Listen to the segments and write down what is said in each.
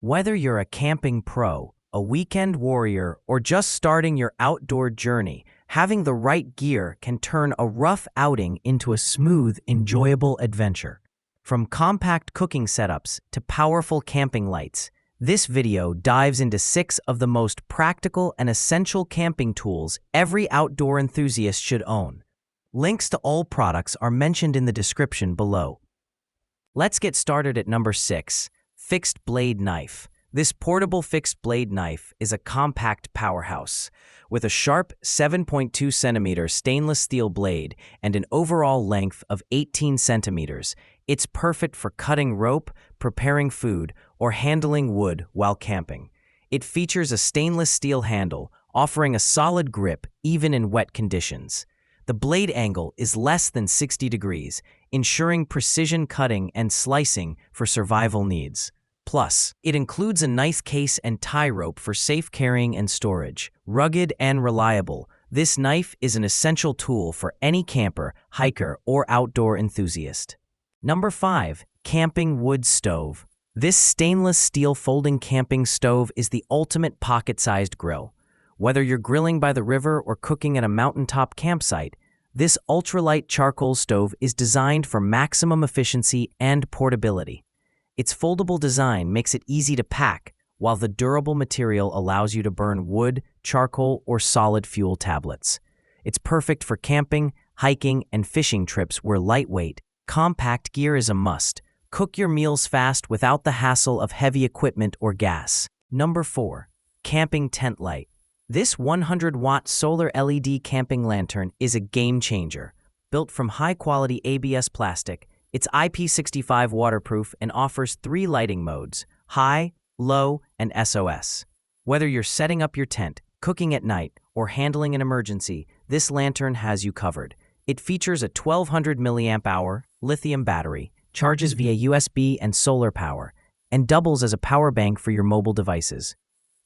Whether you're a camping pro, a weekend warrior, or just starting your outdoor journey, having the right gear can turn a rough outing into a smooth, enjoyable adventure. From compact cooking setups to powerful camping lights, this video dives into 6 of the most practical and essential camping tools every outdoor enthusiast should own. Links to all products are mentioned in the description below. Let's get started at number 6. Fixed blade knife. This portable fixed blade knife is a compact powerhouse. With a sharp 7.2 centimeter stainless steel blade and an overall length of 18 centimeters, it's perfect for cutting rope, preparing food, or handling wood while camping. It features a stainless steel handle, offering a solid grip even in wet conditions. The blade angle is less than 60 degrees, ensuring precision cutting and slicing for survival needs. Plus, it includes a knife case and tie rope for safe carrying and storage. Rugged and reliable, this knife is an essential tool for any camper, hiker, or outdoor enthusiast. Number 5. Camping wood stove. This stainless steel folding camping stove is the ultimate pocket-sized grill. Whether you're grilling by the river or cooking at a mountaintop campsite, this ultralight charcoal stove is designed for maximum efficiency and portability. Its foldable design makes it easy to pack, while the durable material allows you to burn wood, charcoal, or solid fuel tablets. It's perfect for camping, hiking, and fishing trips where lightweight, compact gear is a must. Cook your meals fast without the hassle of heavy equipment or gas. Number 4. Camping tent light. This 100-watt solar LED camping lantern is a game-changer. Built from high-quality ABS plastic, it's IP65 waterproof and offers 3 lighting modes: high, low, and SOS. Whether you're setting up your tent, cooking at night, or handling an emergency, this lantern has you covered. It features a 1200 mAh lithium battery, charges via USB and solar power, and doubles as a power bank for your mobile devices.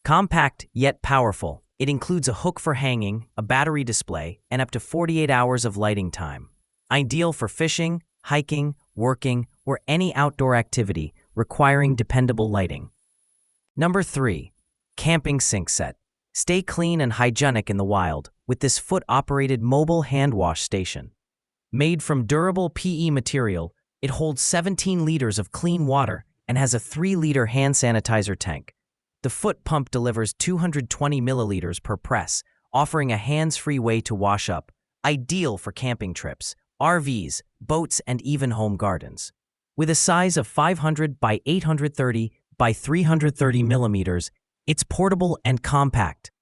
Compact yet powerful, it includes a hook for hanging, a battery display, and up to 48 hours of lighting time. Ideal for fishing, hiking, working, or any outdoor activity requiring dependable lighting. Number 3. Camping sink set. Stay clean and hygienic in the wild with this foot-operated mobile hand wash station. Made from durable PE material, it holds 17 liters of clean water and has a 3-liter hand sanitizer tank. The foot pump delivers 220 milliliters per press, offering a hands-free way to wash up, ideal for camping trips, RVs, boats, and even home gardens. With a size of 500 by 830 by 330 millimeters, it's portable and compact,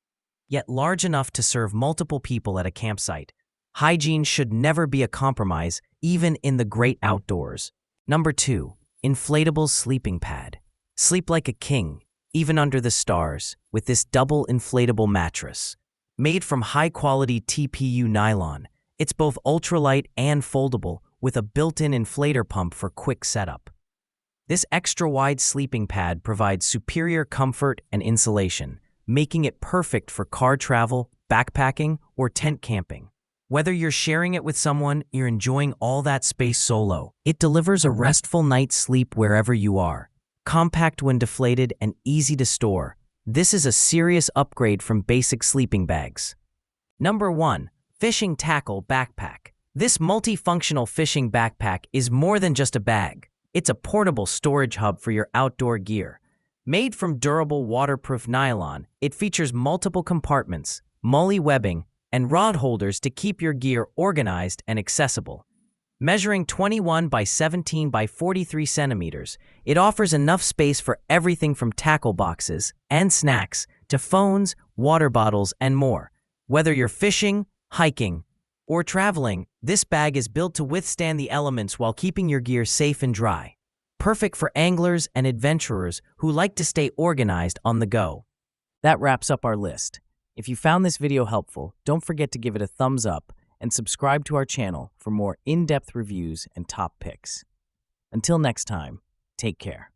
yet large enough to serve multiple people at a campsite. Hygiene should never be a compromise, even in the great outdoors. Number 2. Inflatable Sleeping Pad. Sleep like a king, even under the stars, with this double inflatable mattress. Made from high-quality TPU nylon, it's both ultralight and foldable, with a built-in inflator pump for quick setup. This extra-wide sleeping pad provides superior comfort and insulation, making it perfect for car travel, backpacking, or tent camping. Whether you're sharing it with someone, you're enjoying all that space solo, it delivers a restful night's sleep wherever you are. Compact when deflated and easy to store, this is a serious upgrade from basic sleeping bags. Number 1. Fishing Tackle Backpack. This multifunctional fishing backpack is more than just a bag. It's a portable storage hub for your outdoor gear. Made from durable waterproof nylon, it features multiple compartments, MOLLE webbing, and rod holders to keep your gear organized and accessible. Measuring 21 by 17 by 43 centimeters, it offers enough space for everything from tackle boxes and snacks to phones, water bottles, and more. Whether you're fishing, hiking, or traveling, this bag is built to withstand the elements while keeping your gear safe and dry. Perfect for anglers and adventurers who like to stay organized on the go. That wraps up our list. If you found this video helpful, don't forget to give it a thumbs up and subscribe to our channel for more in-depth reviews and top picks. Until next time, take care.